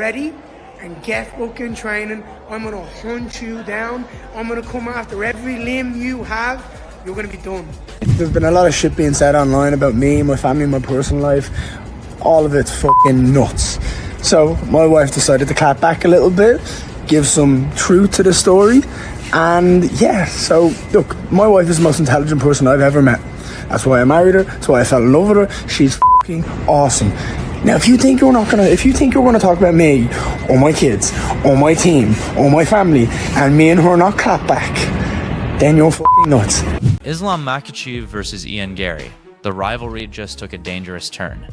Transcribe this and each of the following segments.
ready and get fucking training. I'm gonna hunt you down. I'm gonna come after every limb you have. You're gonna be done. There's been a lot of shit being said online about me, my family, my personal life. All of it's fucking nuts. So my wife decided to clap back a little bit, give some truth to the story. And yeah, so look, my wife is the most intelligent person I've ever met. That's why I married her. That's why I fell in love with her. She's fucking awesome. Now, if you think you're gonna talk about me, or my kids, or my team, or my family, and me and her not clap back, then you're fucking nuts. Islam Makhachev versus Ian Garry. The rivalry just took a dangerous turn.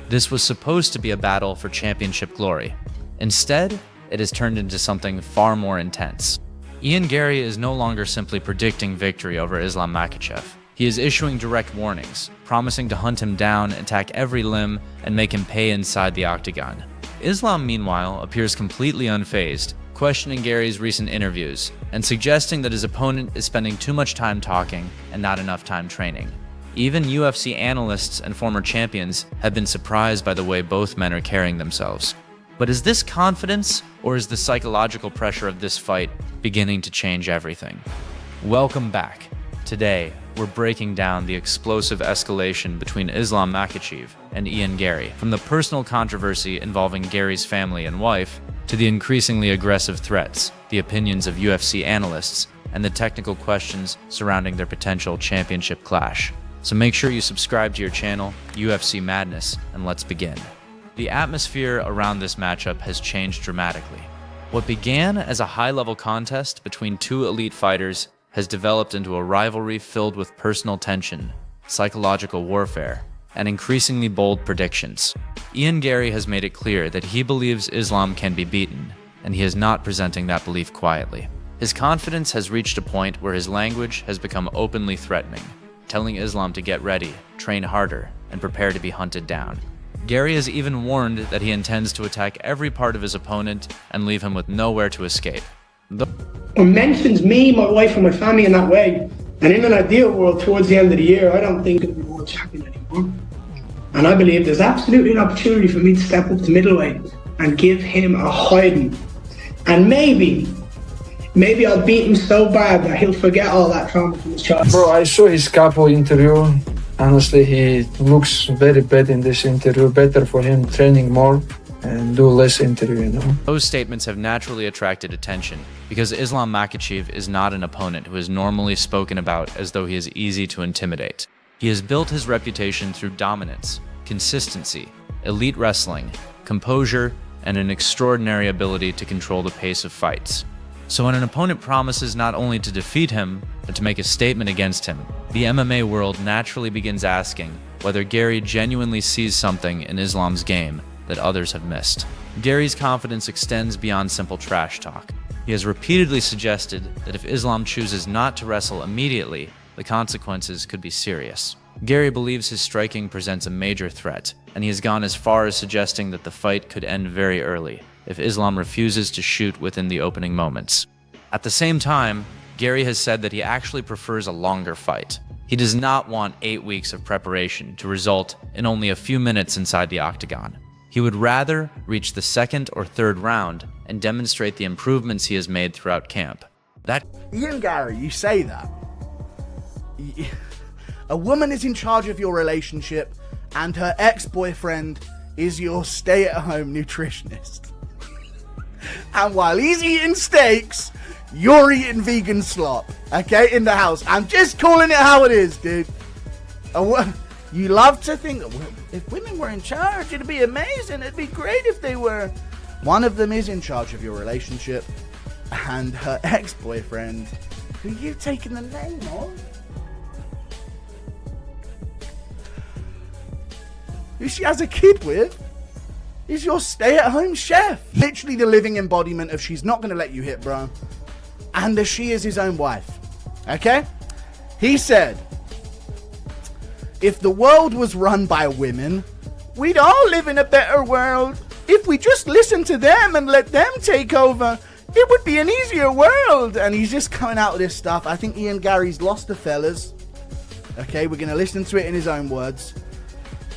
This was supposed to be a battle for championship glory. Instead, it has turned into something far more intense. Ian Garry is no longer simply predicting victory over Islam Makhachev. He is issuing direct warnings, promising to hunt him down, attack every limb, and make him pay inside the octagon. Islam, meanwhile, appears completely unfazed, questioning Garry's recent interviews, and suggesting that his opponent is spending too much time talking and not enough time training. Even UFC analysts and former champions have been surprised by the way both men are carrying themselves. But is this confidence, or is the psychological pressure of this fight beginning to change everything? Welcome back. Today, we're breaking down the explosive escalation between Islam Makhachev and Ian Garry, from the personal controversy involving Garry's family and wife, to the increasingly aggressive threats, the opinions of UFC analysts, and the technical questions surrounding their potential championship clash. So make sure you subscribe to your channel, UFC Madness, and let's begin. The atmosphere around this matchup has changed dramatically. What began as a high-level contest between two elite fighters has developed into a rivalry filled with personal tension, psychological warfare, and increasingly bold predictions. Ian Garry has made it clear that he believes Islam can be beaten, and he is not presenting that belief quietly. His confidence has reached a point where his language has become openly threatening, telling Islam to get ready, train harder, and prepare to be hunted down. Garry has even warned that he intends to attack every part of his opponent and leave him with nowhere to escape. Or mentions me, my wife, and my family in that way. And in an ideal world, towards the end of the year, I don't think it'll be world champion anymore. And I believe there's absolutely an opportunity for me to step up to middleweight and give him a hiding. And maybe I'll beat him so bad that he'll forget all that trauma from his childhood. Bro, I saw his couple interview. Honestly, he looks very bad in this interview. Better for him training more and do less interview, you know. Those statements have naturally attracted attention because Islam Makhachev is not an opponent who is normally spoken about as though he is easy to intimidate. He has built his reputation through dominance, consistency, elite wrestling, composure, and an extraordinary ability to control the pace of fights. So when an opponent promises not only to defeat him, but to make a statement against him, the MMA world naturally begins asking whether Garry genuinely sees something in Islam's game that others have missed. Garry's confidence extends beyond simple trash talk. He has repeatedly suggested that if Islam chooses not to wrestle immediately, the consequences could be serious. Garry believes his striking presents a major threat, and he has gone as far as suggesting that the fight could end very early if Islam refuses to shoot within the opening moments. At the same time, Garry has said that he actually prefers a longer fight. He does not want 8 weeks of preparation to result in only a few minutes inside the octagon. He would rather reach the second or third round and demonstrate the improvements he has made throughout camp. Ian Garry, you say that. A woman is in charge of your relationship and her ex-boyfriend is your stay-at-home nutritionist. And while he's eating steaks, you're eating vegan slop, okay, in the house. I'm just calling it how it is, dude. You love to think that if women were in charge, it'd be amazing. It'd be great if they were. One of them is in charge of your relationship, and her ex-boyfriend, who you've taken the name of, who she has a kid with, is your stay-at-home chef. Literally the living embodiment of she's not going to let you hit, bro. And she is his own wife. Okay? He said, if the world was run by women, we'd all live in a better world. If we just listen to them and let them take over, it would be an easier world. And he's just coming out with this stuff. I think Ian Garry's lost the fellas. Okay, we're going to listen to it in his own words.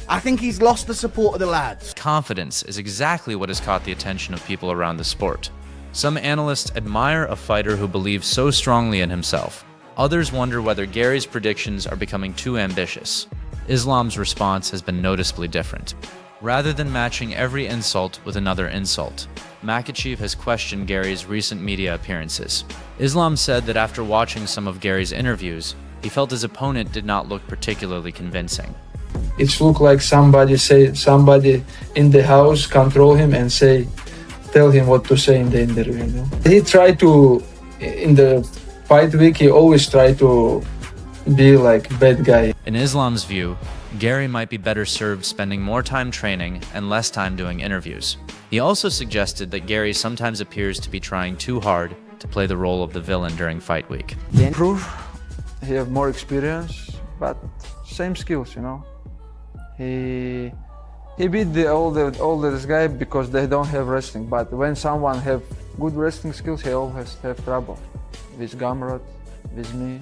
I think he's lost the support of the lads. Confidence is exactly what has caught the attention of people around the sport. Some analysts admire a fighter who believes so strongly in himself. Others wonder whether Garry's predictions are becoming too ambitious. Islam's response has been noticeably different. Rather than matching every insult with another insult, Makhachev has questioned Garry's recent media appearances. Islam said that after watching some of Garry's interviews, he felt his opponent did not look particularly convincing. It's look like somebody in the house control him and tell him what to say in the interview. You know? He tried to, in the fight week, he always tried to be like bad guy. In Islam's view, Garry might be better served spending more time training and less time doing interviews. He also suggested that Garry sometimes appears to be trying too hard to play the role of the villain during fight week. He improved, he have more experience, but same skills, you know. He beat the oldest guy because they don't have wrestling, but when someone have good wrestling skills, he always have trouble with Gamrot, with me,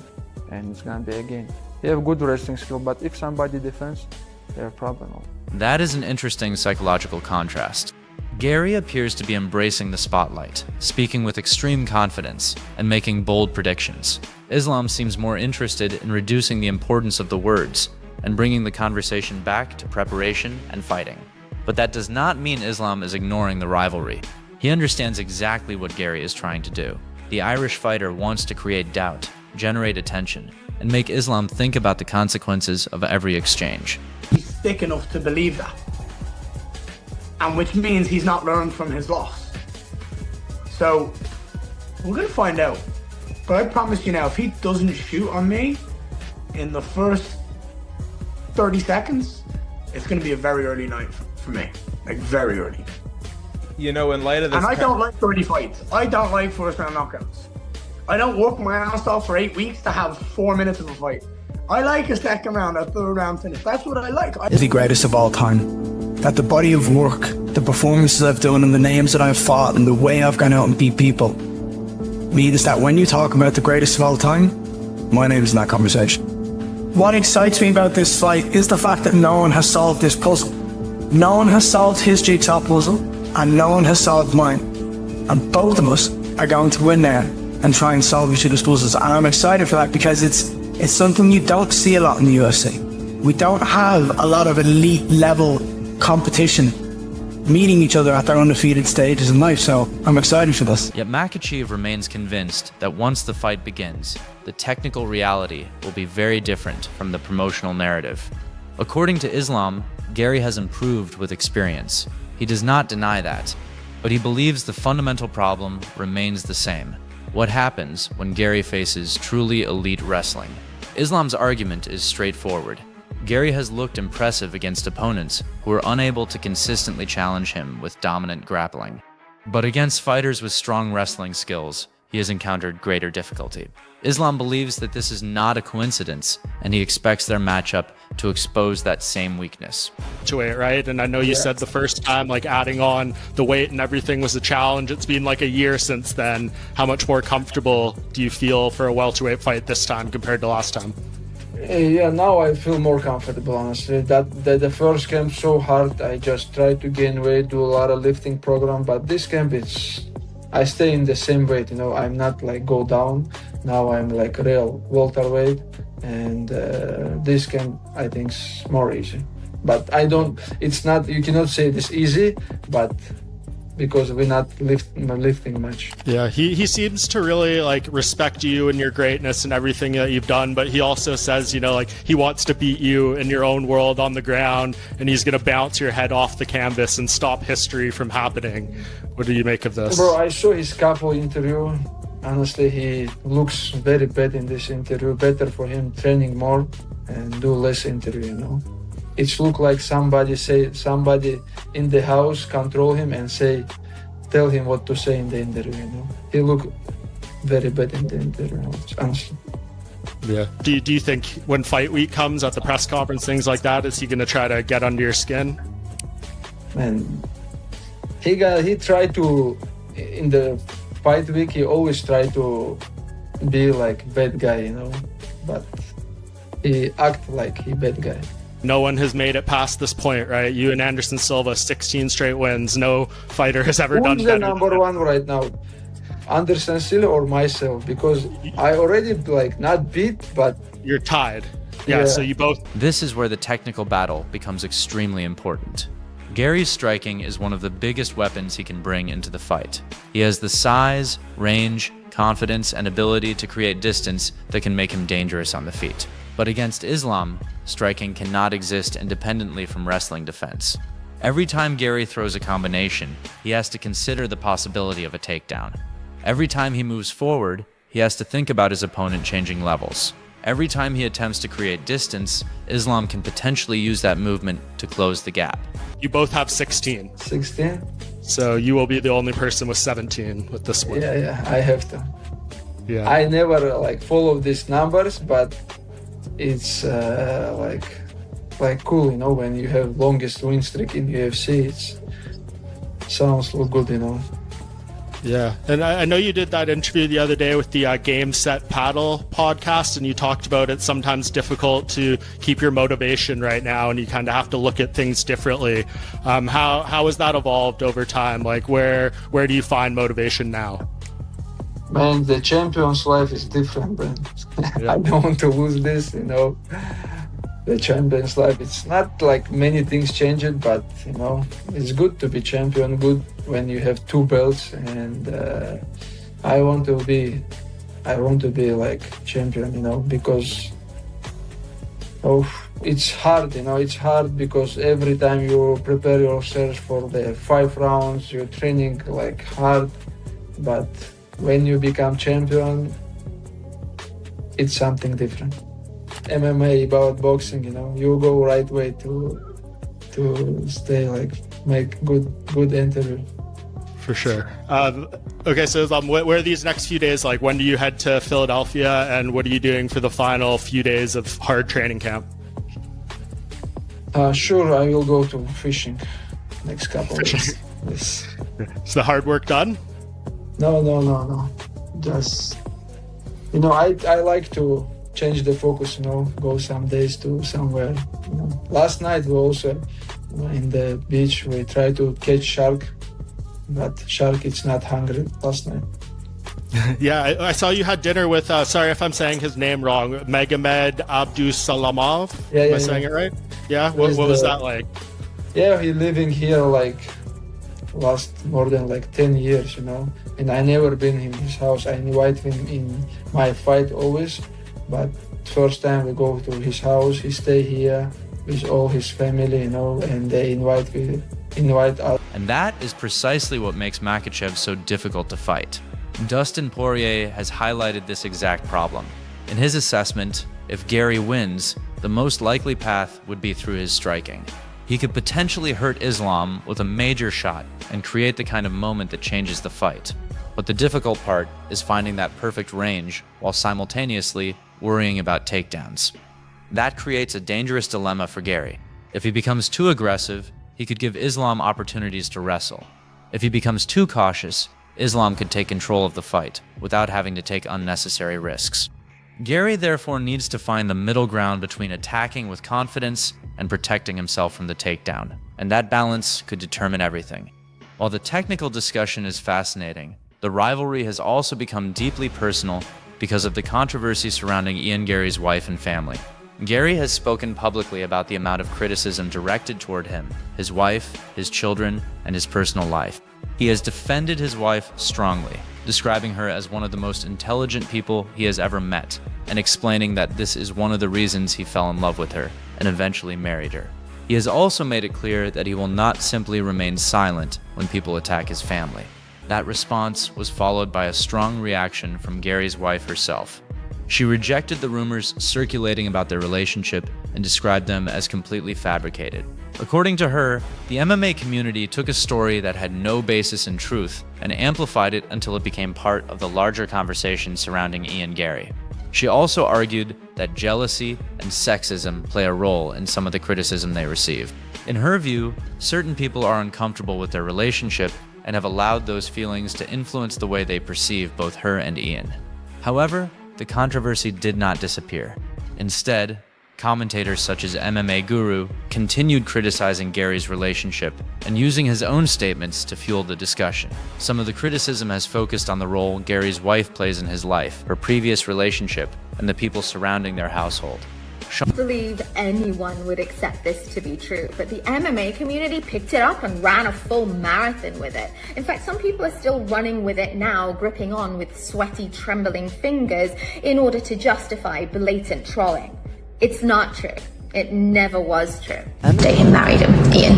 and it's gonna be again. He have good wrestling skill, but if somebody defends, they have problem. That is an interesting psychological contrast. Garry appears to be embracing the spotlight, speaking with extreme confidence, and making bold predictions. Islam seems more interested in reducing the importance of the words and bringing the conversation back to preparation and fighting. But that does not mean Islam is ignoring the rivalry. He understands exactly what Garry is trying to do. The Irish fighter wants to create doubt, generate attention, and make Islam think about the consequences of every exchange. He's thick enough to believe that. And which means he's not learned from his loss. So, we're gonna find out. But I promise you now, if he doesn't shoot on me in the first 30 seconds, it's gonna be a very early night for me. Like, very early. You know, in light of this... And I don't like 30 fights. I don't like first round knockouts. I don't work my ass off for 8 weeks to have 4 minutes of a fight. I like a second round, a third round finish. That's what I like. Is the greatest of all time. That the body of work, the performances I've done and the names that I've fought and the way I've gone out and beat people means that when you talk about the greatest of all time, my name is in that conversation. What excites me about this fight is the fact that no one has solved this puzzle. No one has solved his jigsaw puzzle and no one has solved mine. And both of us are going to win there and try and solve each other's puzzles. And I'm excited for that because it's something you don't see a lot in the UFC. We don't have a lot of elite level competition meeting each other at their undefeated stages in life, so I'm excited for this. Yet Makhachev remains convinced that once the fight begins, the technical reality will be very different from the promotional narrative. According to Islam, Garry has improved with experience. He does not deny that, but he believes the fundamental problem remains the same. What happens when Garry faces truly elite wrestling? Islam's argument is straightforward. Garry has looked impressive against opponents who are unable to consistently challenge him with dominant grappling. But against fighters with strong wrestling skills, he has encountered greater difficulty. Islam believes that this is not a coincidence, and he expects their matchup to expose that same weekness. Right? And I know you said the first time, like, adding on the weight and everything was a challenge. It's been like a year since then. How much more comfortable do you feel for a welterweight fight this time compared to last time? Yeah, now I feel more comfortable, honestly. That the first camp so hard. I just try to gain weight, do a lot of lifting program, but this camp I stay in the same weight, you know. I'm not like go down. Now I'm like real welterweight, and this camp I think is more easy. But it's not, you cannot say this easy, but because we're not lifting much. Yeah, he seems to really like respect you and your greatness and everything that you've done, but he also says, you know, like he wants to beat you in your own world on the ground, and he's gonna bounce your head off the canvas and stop history from happening. What do you make of this? Bro, I saw his couple interview. Honestly, he looks very bad in this interview. Better for him training more and do less interview, you know. It look like somebody in the house control him and tell him what to say in the interview, you know. He look very bad in the interview, honestly. Yeah. Do you think when fight week comes at the press conference, things like that, is he gonna try to get under your skin? Man, he tried to, in the fight week, he always tried to be like bad guy, you know, but he act like he bad guy. No one has made it past this point, right? You and Anderson Silva, 16 straight wins. No fighter has ever done Who's better. the number one right now? Anderson Silva or myself? Because I already not beat, but You're tied. Yeah, so you both... This is where the technical battle becomes extremely important. Garry's striking is one of the biggest weapons he can bring into the fight. He has the size, range, confidence, and ability to create distance that can make him dangerous on the feet. But against Islam, striking cannot exist independently from wrestling defense. Every time Garry throws a combination, he has to consider the possibility of a takedown. Every time he moves forward, he has to think about his opponent changing levels. Every time he attempts to create distance, Islam can potentially use that movement to close the gap. You both have 16. 16. So you will be the only person with 17 with this one. Yeah, I have to. Yeah. I never follow these numbers, but it's cool, when you have longest win streak in UFC. It sounds good, Yeah, and I know you did that interview the other day with the Game Set Paddle podcast, and you talked about it's sometimes difficult to keep your motivation right now, and you kind of have to look at things differently. How has that evolved over time? Where do you find motivation now? Man, the champion's life is different, man. Yeah. I don't want to lose this, The champion's life, it's not many things changed, but it's good to be champion, good when you have 2 belts, and I want to be champion, because it's hard, it's hard because every time you prepare yourself for the 5 rounds, you're training hard, but when you become champion, it's something different. MMA about boxing, you go right way to stay make good interview. For sure. Okay, so where are these next few days like? When do you head to Philadelphia, and what are you doing for the final few days of hard training camp? Sure, I will go to fishing next couple of days. Yes. Is the hard work done? No. Just, I like to change the focus, go some days to somewhere. Last night we also, in the beach, we tried to catch shark, but shark is not hungry last night. Yeah, I saw you had dinner with, sorry if I'm saying his name wrong, Magomed Abdusalamov. Am I saying it right? Yeah, what was that like? Yeah, he living here last more than 10 years, and I never been in his house. I invite him in my fight always, but first time we go to his house, he stay here with all his family, and they invite us. And that is precisely what makes Makhachev so difficult to fight. Dustin Poirier has highlighted this exact problem. In his assessment, if Garry wins, the most likely path would be through his striking. He could potentially hurt Islam with a major shot and create the kind of moment that changes the fight. But the difficult part is finding that perfect range while simultaneously worrying about takedowns. That creates a dangerous dilemma for Garry. If he becomes too aggressive, he could give Islam opportunities to wrestle. If he becomes too cautious, Islam could take control of the fight without having to take unnecessary risks. Garry therefore needs to find the middle ground between attacking with confidence and protecting himself from the takedown, and that balance could determine everything. While the technical discussion is fascinating, the rivalry has also become deeply personal because of the controversy surrounding Ian Garry's wife and family. Garry has spoken publicly about the amount of criticism directed toward him, his wife, his children, and his personal life. He has defended his wife strongly, describing her as one of the most intelligent people he has ever met, and explaining that this is one of the reasons he fell in love with her and eventually married her. He has also made it clear that he will not simply remain silent when people attack his family. That response was followed by a strong reaction from Garry's wife herself. She rejected the rumors circulating about their relationship and described them as completely fabricated. According to her, the MMA community took a story that had no basis in truth and amplified it until it became part of the larger conversation surrounding Ian Garry. She also argued that jealousy and sexism play a role in some of the criticism they receive. In her view, certain people are uncomfortable with their relationship and have allowed those feelings to influence the way they perceive both her and Ian. However, the controversy did not disappear. Instead, Commentators such as MMA Guru continued criticizing Garry's relationship and using his own statements to fuel the discussion. Some of the criticism has focused on the role Garry's wife plays in his life, her previous relationship, and the people surrounding their household. I believe anyone would accept this to be true, but the MMA community picked it up and ran a full marathon with it. In fact, some people are still running with it now, gripping on with sweaty, trembling fingers in order to justify blatant trolling. It's not true. It never was true. Dating married him, Ian.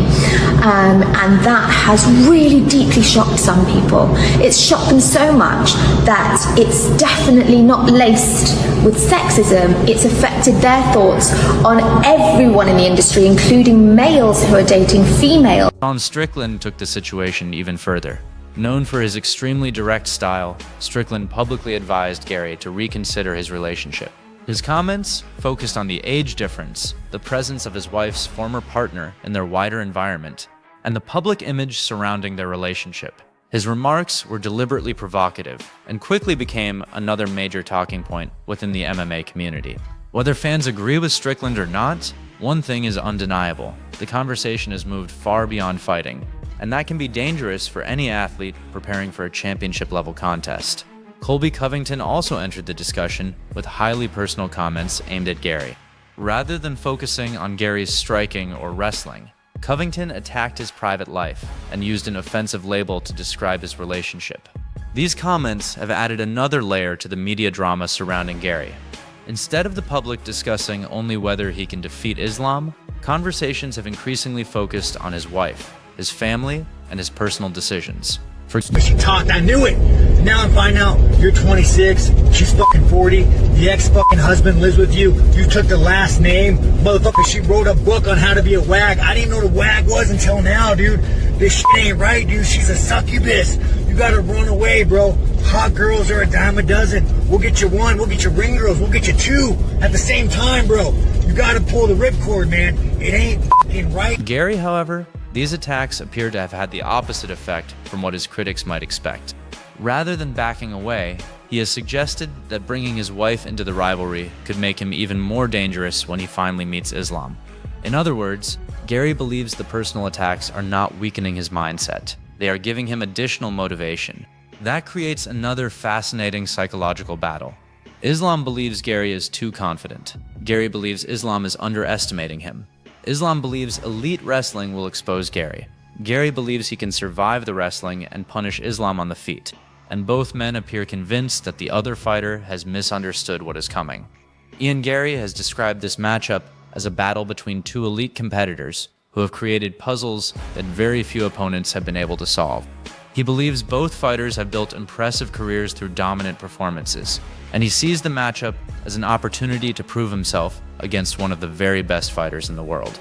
And that has really deeply shocked some people. It's shocked them so much that it's definitely not laced with sexism. It's affected their thoughts on everyone in the industry, including males who are dating females. Sean Strickland took the situation even further. Known for his extremely direct style, Strickland publicly advised Garry to reconsider his relationship. His comments focused on the age difference, the presence of his wife's former partner in their wider environment, and the public image surrounding their relationship. His remarks were deliberately provocative and quickly became another major talking point within the MMA community. Whether fans agree with Strickland or not, one thing is undeniable: the conversation has moved far beyond fighting, and that can be dangerous for any athlete preparing for a championship-level contest. Colby Covington also entered the discussion with highly personal comments aimed at Garry. Rather than focusing on Garry's striking or wrestling, Covington attacked his private life and used an offensive label to describe his relationship. These comments have added another layer to the media drama surrounding Garry. Instead of the public discussing only whether he can defeat Islam, conversations have increasingly focused on his wife, his family, and his personal decisions. She talked, I knew it. Now I'm finding out you're 26, she's fucking 40, the ex-fucking husband lives with you, you took the last name, motherfucker, she wrote a book on how to be a wag. I didn't even know what a wag was until now, dude. This shit ain't right, dude. She's a succubus. You gotta run away, bro. Hot girls are a dime a dozen. We'll get you one, we'll get you ring girls, we'll get you two at the same time, bro. You gotta pull the ripcord, man. It ain't fucking right. Garry, however, these attacks appear to have had the opposite effect from what his critics might expect. Rather than backing away, he has suggested that bringing his wife into the rivalry could make him even more dangerous when he finally meets Islam. In other words, Garry believes the personal attacks are not weakening his mindset. They are giving him additional motivation. That creates another fascinating psychological battle. Islam believes Garry is too confident. Garry believes Islam is underestimating him. Islam believes elite wrestling will expose Garry. Garry believes he can survive the wrestling and punish Islam on the feet, and both men appear convinced that the other fighter has misunderstood what is coming. Ian Garry has described this matchup as a battle between two elite competitors who have created puzzles that very few opponents have been able to solve. He believes both fighters have built impressive careers through dominant performances, and he sees the matchup as an opportunity to prove himself against one of the very best fighters in the world.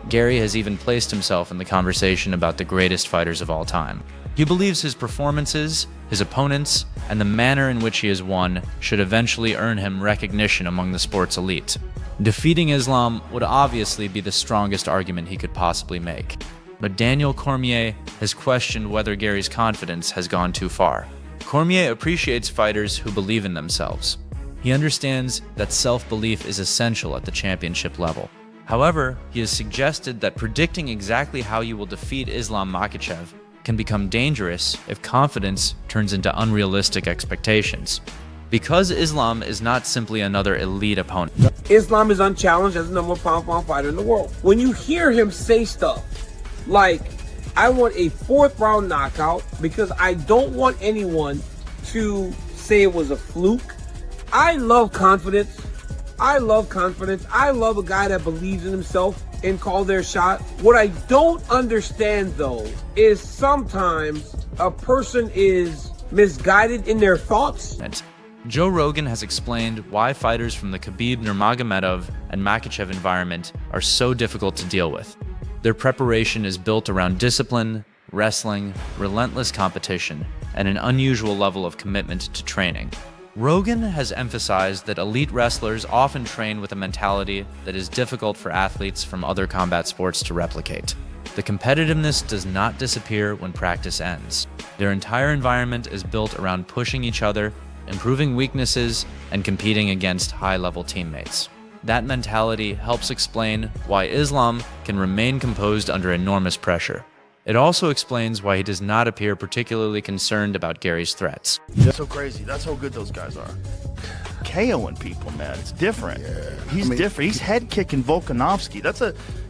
Garry has even placed himself in the conversation about the greatest fighters of all time. He believes his performances, his opponents, and the manner in which he has won should eventually earn him recognition among the sport's elite. Defeating Islam would obviously be the strongest argument he could possibly make. But Daniel Cormier has questioned whether Garry's confidence has gone too far. Cormier appreciates fighters who believe in themselves. He understands that self-belief is essential at the championship level. However, he has suggested that predicting exactly how you will defeat Islam Makhachev can become dangerous if confidence turns into unrealistic expectations. Because Islam is not simply another elite opponent. Islam is unchallenged as the number one pound-for-pound fighter in the world. When you hear him say stuff like, I want a fourth round knockout because I don't want anyone to say it was a fluke. I love confidence. I love confidence. I love a guy that believes in himself and call their shot. What I don't understand though is sometimes a person is misguided in their thoughts. Joe Rogan has explained why fighters from the Khabib, Nurmagomedov, and Makhachev environment are so difficult to deal with. Their preparation is built around discipline, wrestling, relentless competition, and an unusual level of commitment to training. Rogan has emphasized that elite wrestlers often train with a mentality that is difficult for athletes from other combat sports to replicate. The competitiveness does not disappear when practice ends. Their entire environment is built around pushing each other, improving weaknesses, and competing against high-level teammates. That mentality helps explain why Islam can remain composed under enormous pressure. It also explains why he does not appear particularly concerned about Garry's threats. That's so crazy. That's how good those guys are. KOing people, man. It's different. Yeah. He's different. He's head kicking Volkanovski.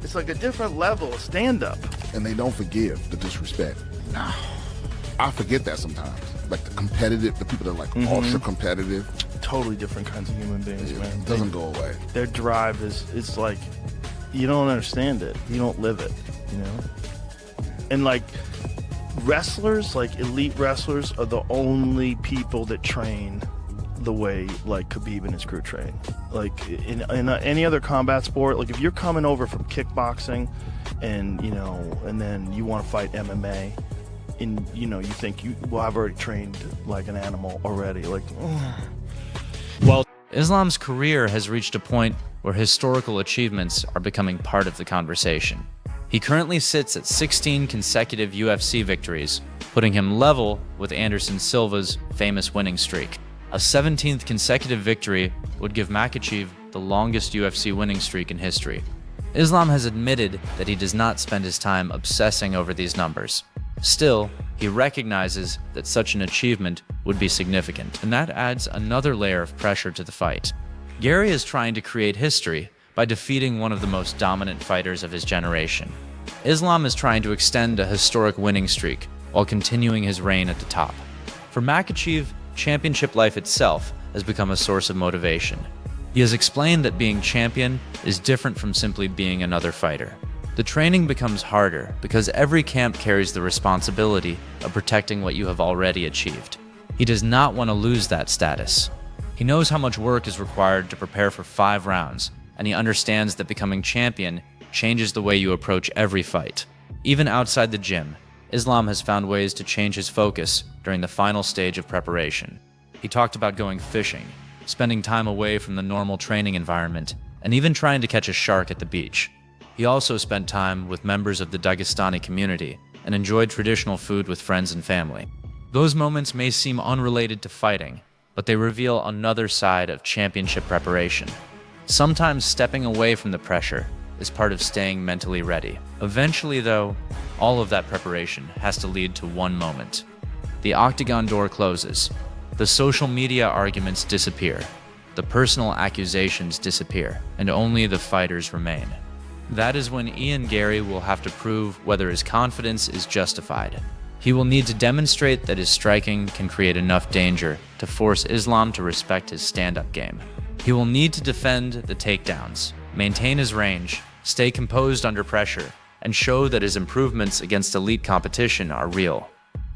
It's like a different level of stand-up. And they don't forgive the disrespect. No. I forget that sometimes. Like the people that are like ultra competitive. Totally different kinds of human beings, man. It doesn't go away. Their drive it's like, you don't understand it. You don't live it, you know? And like wrestlers, like elite wrestlers, are the only people that train the way like Khabib and his crew train. Like in any other combat sport, like if you're coming over from kickboxing and and then you want to fight MMA and you think I've already trained like an animal already, like Well, Islam's career has reached a point where historical achievements are becoming part of the conversation. He currently sits at 16 consecutive UFC victories, putting him level with Anderson Silva's famous winning streak. A 17th consecutive victory would give Makhachev the longest UFC winning streak in history. Islam has admitted that he does not spend his time obsessing over these numbers. Still, he recognizes that such an achievement would be significant, and that adds another layer of pressure to the fight. Garry is trying to create history by defeating one of the most dominant fighters of his generation. Islam is trying to extend a historic winning streak while continuing his reign at the top. For Makhachev, championship life itself has become a source of motivation. He has explained that being champion is different from simply being another fighter. The training becomes harder because every camp carries the responsibility of protecting what you have already achieved. He does not want to lose that status. He knows how much work is required to prepare for 5 rounds, and he understands that becoming champion changes the way you approach every fight. Even outside the gym, Islam has found ways to change his focus during the final stage of preparation. He talked about going fishing, spending time away from the normal training environment, and even trying to catch a shark at the beach. He also spent time with members of the Dagestani community and enjoyed traditional food with friends and family. Those moments may seem unrelated to fighting, but they reveal another side of championship preparation. Sometimes stepping away from the pressure is part of staying mentally ready. Eventually, though, all of that preparation has to lead to one moment. The octagon door closes. The social media arguments disappear. The personal accusations disappear, and only the fighters remain. That is when Ian Garry will have to prove whether his confidence is justified. He will need to demonstrate that his striking can create enough danger to force Islam to respect his stand-up game. He will need to defend the takedowns, maintain his range, stay composed under pressure, and show that his improvements against elite competition are real.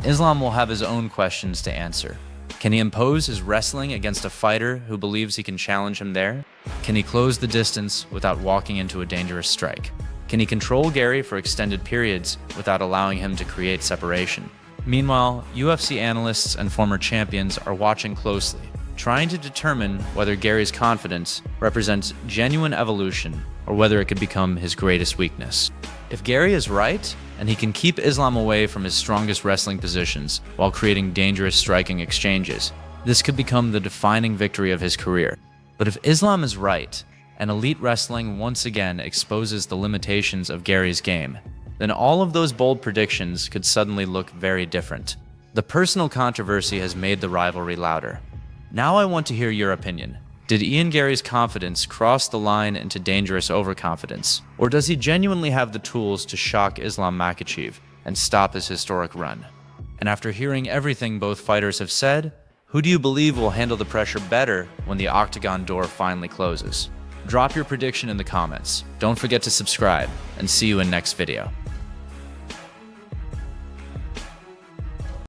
Islam will have his own questions to answer. Can he impose his wrestling against a fighter who believes he can challenge him there? Can he close the distance without walking into a dangerous strike? Can he control Garry for extended periods without allowing him to create separation? Meanwhile, UFC analysts and former champions are watching closely, trying to determine whether Garry's confidence represents genuine evolution or whether it could become his greatest weakness. If Garry is right, and he can keep Islam away from his strongest wrestling positions while creating dangerous striking exchanges, this could become the defining victory of his career. But if Islam is right, and elite wrestling once again exposes the limitations of Garry's game, then all of those bold predictions could suddenly look very different. The personal controversy has made the rivalry louder. Now I want to hear your opinion. Did Ian Garry's confidence cross the line into dangerous overconfidence? Or does he genuinely have the tools to shock Islam Makhachev and stop his historic run? And after hearing everything both fighters have said, who do you believe will handle the pressure better when the octagon door finally closes? Drop your prediction in the comments. Don't forget to subscribe, and see you in next video.